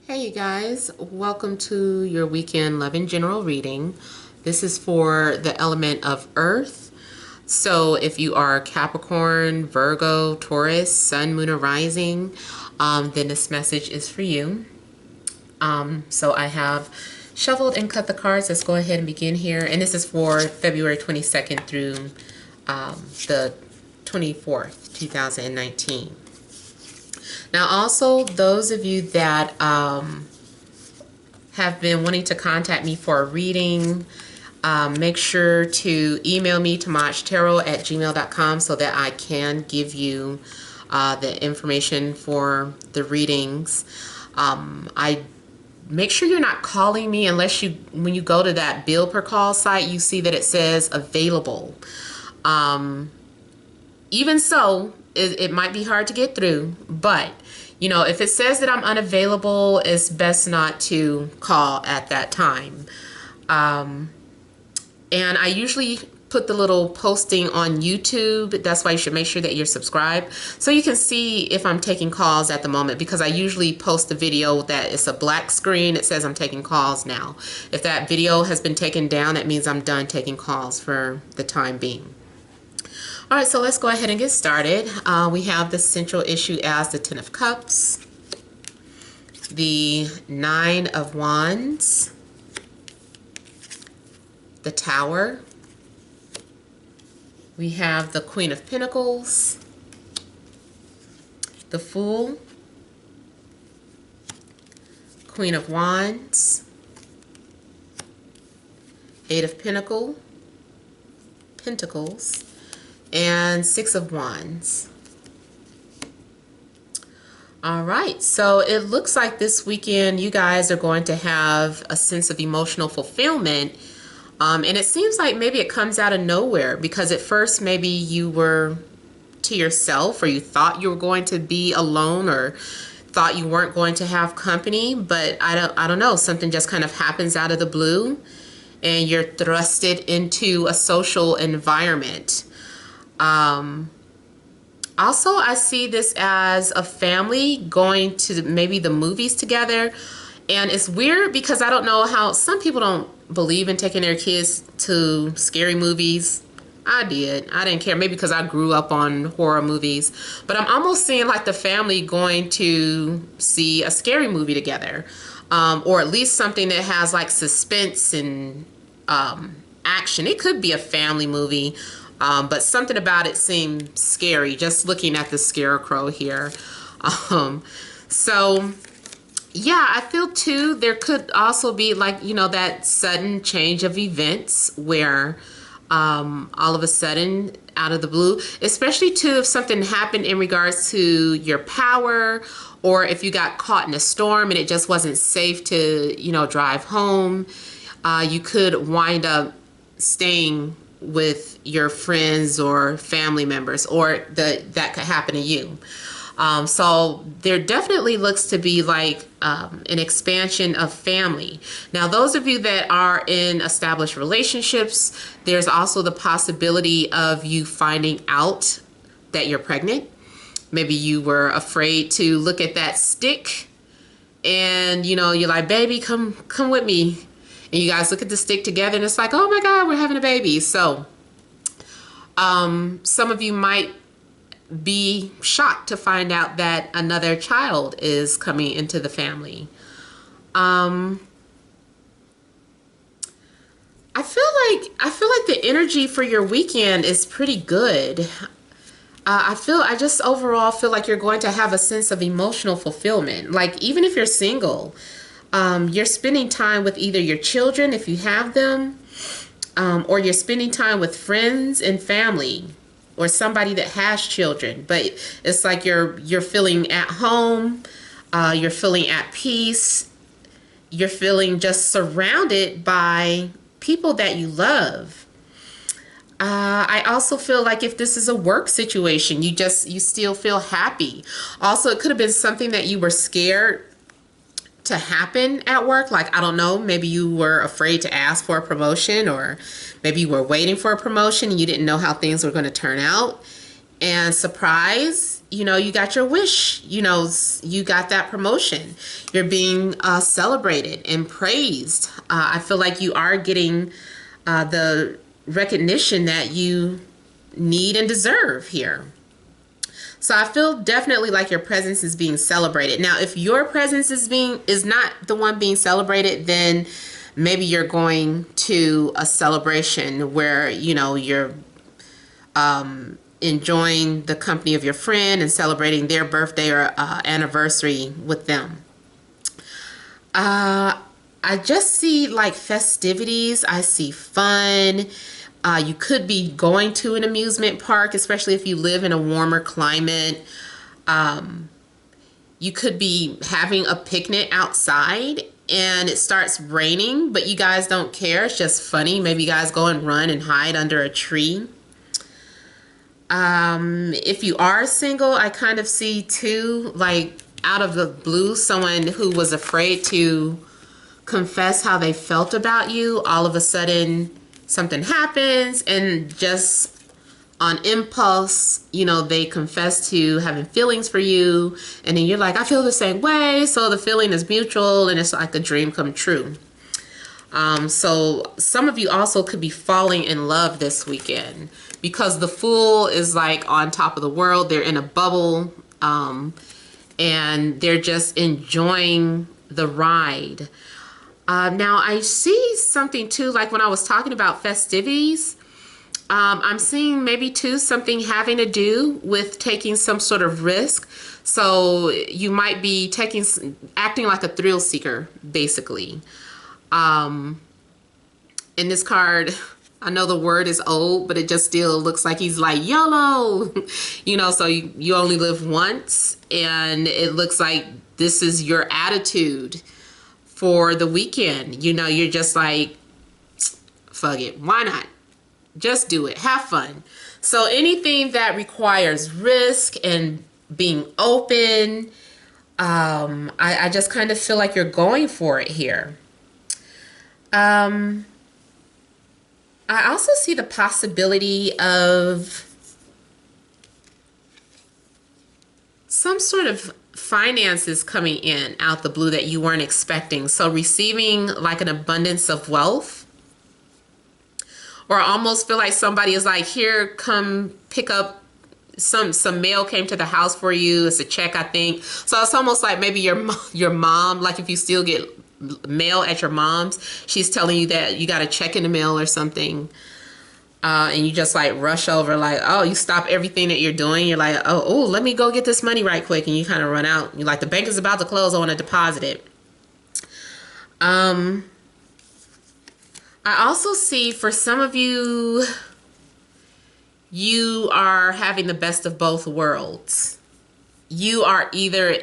Hey you guys, welcome to your weekend love and general reading. This is for the element of Earth. So if you are Capricorn, Virgo, Taurus, Sun, Moon, or Rising, then this message is for you. So I have shuffled and cut the cards. Let's go ahead and begin here. And this is for February 22nd through the 24th, 2019. Now also, those of you that have been wanting to contact me for a reading, make sure to email me TemajTarot@gmail.com so that I can give you the information for the readings. I make sure you're not calling me unless when you go to that bill per call site, you see that it says available. Even so, it might be hard to get through, but you know, if it says that I'm unavailable, it's best not to call at that time. And I usually put the little posting on YouTube. That's why you should make sure that you're subscribed so you can see if I'm taking calls at the moment, because I usually post a video that is a black screen. It says I'm taking calls now. If that video has been taken down, that means I'm done taking calls for the time being. All right, so let's go ahead and get started. We have the central issue as the Ten of Cups, the Nine of Wands, the Tower. We have the Queen of Pentacles, the Fool, Queen of Wands, Eight of Pentacles, and Six of Wands. All right, so it looks like this weekend you guys are going to have a sense of emotional fulfillment. And it seems like maybe it comes out of nowhere, because at first maybe you were to yourself, or you thought you were going to be alone, or thought you weren't going to have company, but I don't know, something just kind of happens out of the blue and you're thrusted into a social environment. Also, I see this as a family going to maybe the movies together. And it's weird because I don't know how some people don't believe in taking their kids to scary movies. I did. I didn't care. Maybe because I grew up on horror movies. But I'm almost seeing like the family going to see a scary movie together. Or at least something that has like suspense and action. It could be a family movie. But something about it seemed scary just looking at the scarecrow here. So yeah, I feel too there could also be like, you know, that sudden change of events where all of a sudden out of the blue, especially too if something happened in regards to your power, or if you got caught in a storm and it just wasn't safe to, you know, drive home, you could wind up staying with your friends or family members, or that could happen to you. So there definitely looks to be like an expansion of family. Now, those of you that are in established relationships, there's also the possibility of you finding out that you're pregnant. Maybe you were afraid to look at that stick and, you know, you're like, baby, come with me. And you guys look at the stick together and it's like, oh my God, we're having a baby. So some of you might be shocked to find out that another child is coming into the family. I feel like the energy for your weekend is pretty good. I just overall feel like you're going to have a sense of emotional fulfillment. Like even if you're single, you're spending time with either your children, if you have them, or you're spending time with friends and family, or somebody that has children. But it's like you're feeling at home, you're feeling at peace, you're feeling just surrounded by people that you love. I also feel like if this is a work situation, you still feel happy. Also, it could have been something that you were scared to happen at work. Like, I don't know, maybe you were afraid to ask for a promotion, or maybe you were waiting for a promotion and you didn't know how things were going to turn out. And surprise, you know, you got your wish, you know, you got that promotion. You're being celebrated and praised. I feel like you are getting the recognition that you need and deserve here. So I feel definitely like your presence is being celebrated. Now, if your presence is not the one being celebrated, then maybe you're going to a celebration where, you know, you're enjoying the company of your friend and celebrating their birthday or anniversary with them. I just see like festivities. I see fun. You could be going to an amusement park, especially if you live in a warmer climate. You could be having a picnic outside and it starts raining, but you guys don't care. It's just funny. Maybe you guys go and run and hide under a tree. If you are single, I kind of see too, like out of the blue, someone who was afraid to confess how they felt about you. All of a sudden, something happens and just on impulse, you know, they confess to having feelings for you. And then you're like, I feel the same way. So the feeling is mutual and it's like a dream come true. So some of you also could be falling in love this weekend because the Fool is like on top of the world. They're in a bubble, and they're just enjoying the ride. Now I see something too, like when I was talking about festivities, I'm seeing maybe too something having to do with taking some sort of risk. So you might be acting like a thrill seeker, basically. In this card, I know the word is old, but it just still looks like he's like YOLO, you know, so you only live once, and it looks like this is your attitude for the weekend. You know, you're just like, fuck it, why not? Just do it, have fun. So anything that requires risk and being open, I just kind of feel like you're going for it here. I also see the possibility of some sort of finances coming in out the blue that you weren't expecting. So receiving like an abundance of wealth, or I almost feel like somebody is like, here, come pick up some mail came to the house for you. It's a check, I think. So it's almost like maybe your mom, like if you still get mail at your mom's, she's telling you that you got a check in the mail or something, and you just like rush over, like, oh, you stop everything that you're doing, you're like, oh, let me go get this money right quick, and you kind of run out. You're like, the bank is about to close, I want to deposit it. I also see for some of you, you are having the best of both worlds. You are either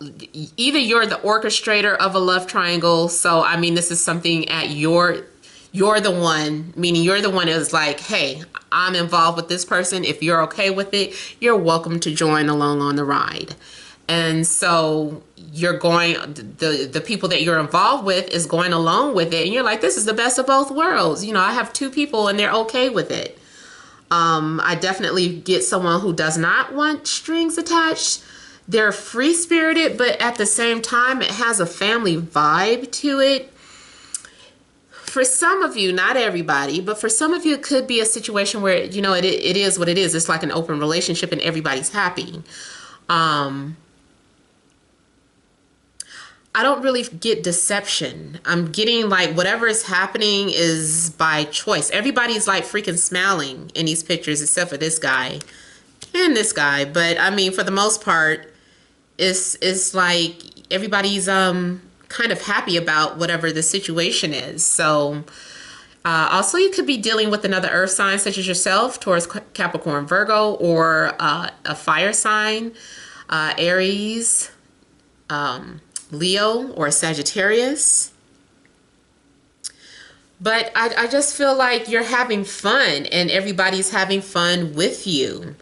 you're the orchestrator of a love triangle. So, I mean, this is something at you're the one, meaning you're the one is like, hey, I'm involved with this person. If you're okay with it, you're welcome to join along on the ride. And so you're going, the people that you're involved with is going along with it. And you're like, this is the best of both worlds. You know, I have two people and they're okay with it. I definitely get someone who does not want strings attached. They're free-spirited, but at the same time, it has a family vibe to it. For some of you, not everybody, but for some of you, it could be a situation where, you know, it is what it is. It's like an open relationship and everybody's happy. I don't really get deception. I'm getting like whatever is happening is by choice. Everybody's like freaking smiling in these pictures except for this guy and this guy. But I mean, for the most part, it's like everybody's kind of happy about whatever the situation is. So also you could be dealing with another earth sign such as yourself, Taurus, Capricorn, Virgo, or a fire sign, Aries, Leo, or Sagittarius. But I just feel like you're having fun and everybody's having fun with you.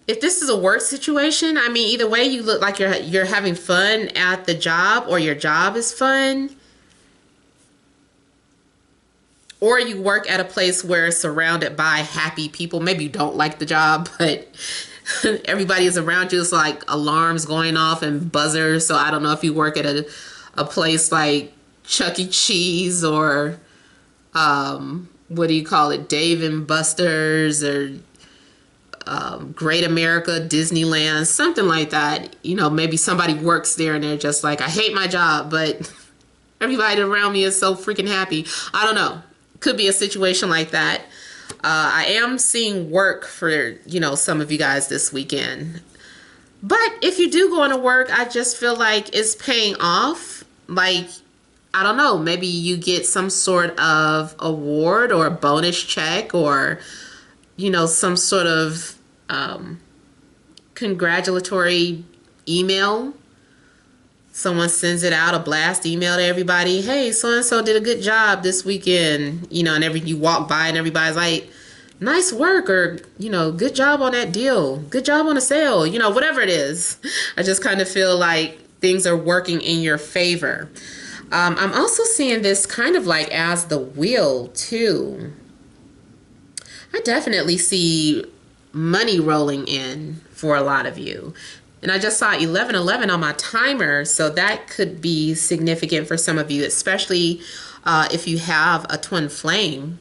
If this is a work situation, I mean, either way, you look like you're having fun at the job, or your job is fun. or you work at a place where it's surrounded by happy people. Maybe you don't like the job, but everybody is around you. It's like alarms going off and buzzers. So I don't know if you work at a place like Chuck E. Cheese or what do you call it, Dave and Buster's, or Great America, Disneyland, something like that. You know, maybe somebody works there and they're just like, I hate my job, but everybody around me is so freaking happy. I don't know. Could be a situation like that. I am seeing work for, you know, some of you guys this weekend. But if you do go into work, I just feel like it's paying off. Like, I don't know, maybe you get some sort of award or a bonus check, or, you know, some sort of congratulatory email. Someone sends it out, a blast email to everybody. Hey, so-and-so did a good job this weekend. You know, and you walk by and everybody's like, nice work, or, you know, good job on that deal. Good job on the sale. You know, whatever it is. I just kind of feel like things are working in your favor. I'm also seeing this kind of like as the wheel too. I definitely see money rolling in for a lot of you. And I just saw 1111 on my timer, so that could be significant for some of you, especially if you have a twin flame.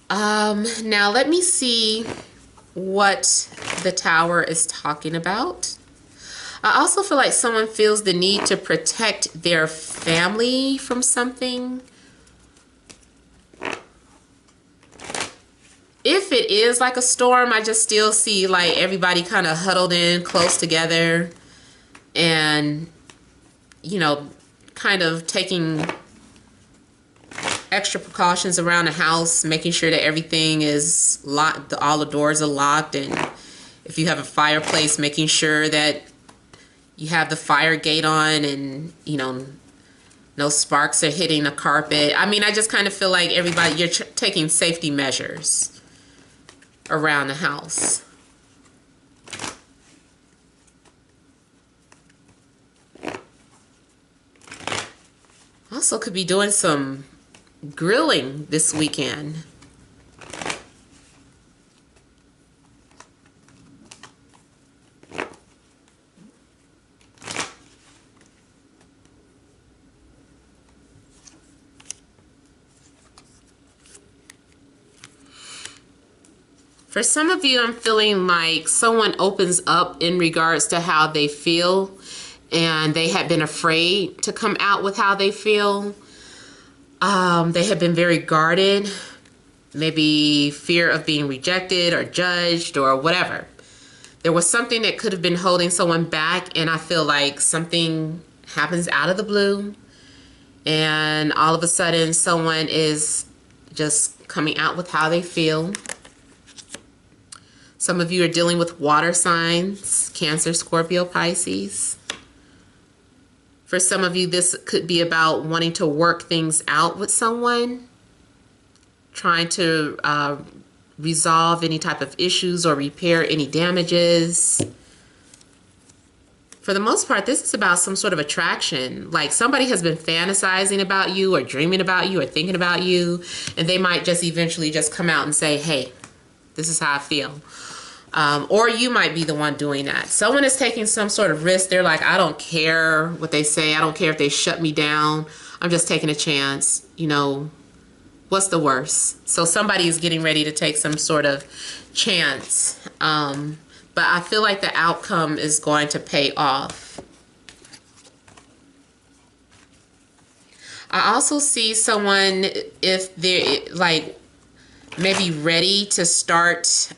Now let me see what the Tower is talking about. I also feel like someone feels the need to protect their family from something. If it is like a storm, I just still see like everybody kind of huddled in close together and, you know, kind of taking extra precautions around the house, making sure that everything is locked, all the doors are locked, and if you have a fireplace, making sure that you have the fire gate on and, you know, no sparks are hitting the carpet. I mean, I just kind of feel like everybody, you're taking safety measures around the house. Also could be doing some grilling this weekend. For some of you, I'm feeling like someone opens up in regards to how they feel, and they had been afraid to come out with how they feel. They have been very guarded, maybe fear of being rejected or judged or whatever. There was something that could have been holding someone back, and I feel like something happens out of the blue, and all of a sudden someone is just coming out with how they feel. Some of you are dealing with water signs, Cancer, Scorpio, Pisces. For some of you, this could be about wanting to work things out with someone, trying to resolve any type of issues or repair any damages. For the most part, this is about some sort of attraction. Like somebody has been fantasizing about you or dreaming about you or thinking about you, and they might just eventually just come out and say, hey, this is how I feel. Or you might be the one doing that. Someone is taking some sort of risk. They're like, I don't care what they say. I don't care if they shut me down. I'm just taking a chance. You know, what's the worst? So somebody is getting ready to take some sort of chance. But I feel like the outcome is going to pay off. I also see someone, if they're like maybe ready to start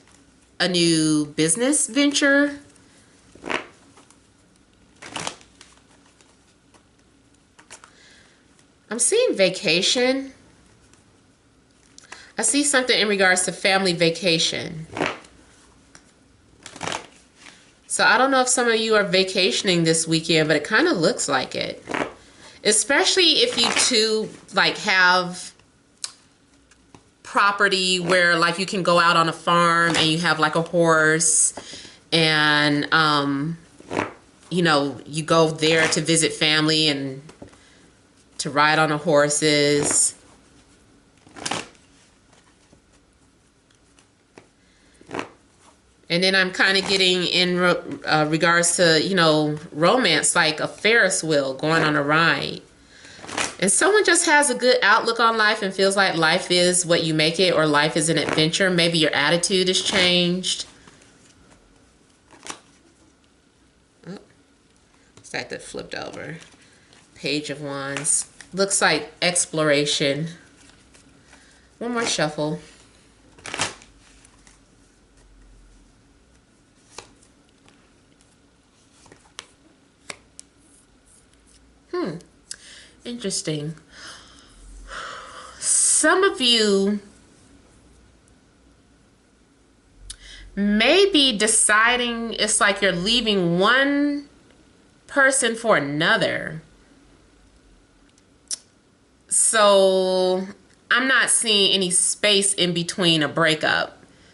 a new business venture. I'm seeing vacation. I see something in regards to family vacation. So I don't know if some of you are vacationing this weekend, but it kind of looks like it. Especially if you two like have property where like you can go out on a farm and you have like a horse and you know, you go there to visit family and to ride on the horses. And then I'm kind of getting in regards to, you know, romance, like a Ferris wheel going on a ride. And someone just has a good outlook on life and feels like life is what you make it, or life is an adventure. Maybe your attitude has changed. Oh, it's like that flipped over. Page of Wands. Looks like exploration. One more shuffle. Interesting. Some of you may be deciding, it's like you're leaving one person for another. So I'm not seeing any space in between a breakup.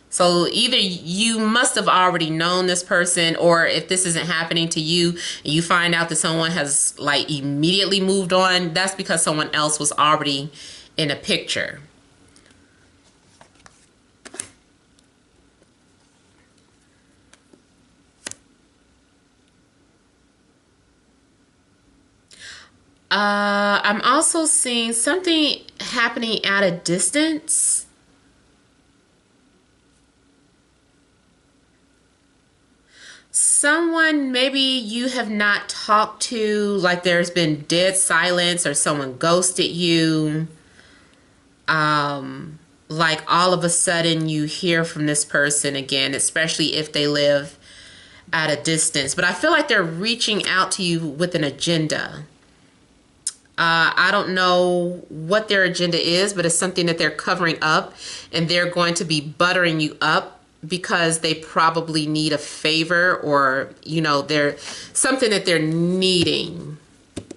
So either you must have already known this person, or if this isn't happening to you and you find out that someone has like immediately moved on, that's because someone else was already in a picture. I'm also seeing something happening at a distance. Someone maybe you have not talked to, like there's been dead silence or someone ghosted you. Like all of a sudden you hear from this person again, especially if they live at a distance. But I feel like they're reaching out to you with an agenda. I don't know what their agenda is, but it's something that they're covering up, and they're going to be buttering you up because they probably need a favor, or, you know, they're something that they're needing.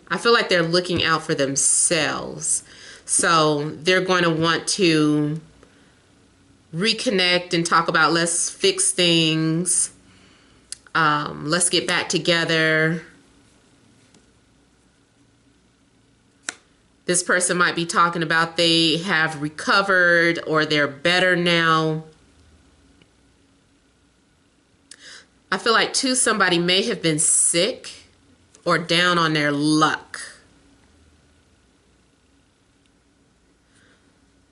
I feel like they're looking out for themselves. So they're going to want to reconnect and talk about, let's fix things. Let's get back together. This person might be talking about they have recovered or they're better now. I feel like too, somebody may have been sick or down on their luck.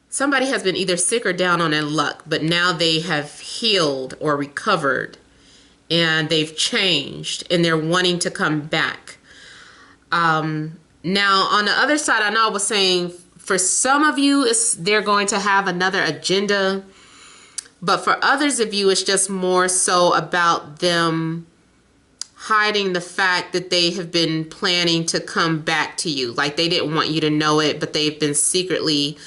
Somebody has been either sick or down on their luck, but now they have healed or recovered and they've changed and they're wanting to come back. Now, on the other side, I know I was saying for some of you, they're going to have another agenda. But for others of you, it's just more so about them hiding the fact that they have been planning to come back to you. Like they didn't want you to know it, but they've been secretly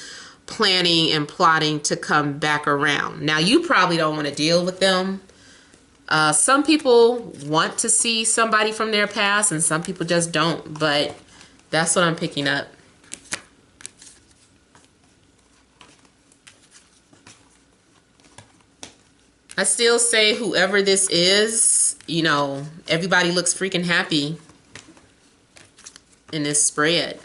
planning and plotting to come back around. Now, you probably don't want to deal with them. Some people want to see somebody from their past and some people just don't. But that's what I'm picking up. I still say whoever this is, you know, everybody looks freaking happy in this spread.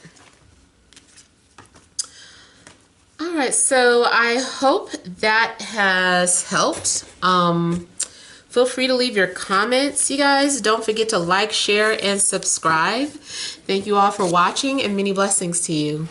All right, so I hope that has helped. Feel free to leave your comments, you guys. Don't forget to like, share, and subscribe. Thank you all for watching, and many blessings to you.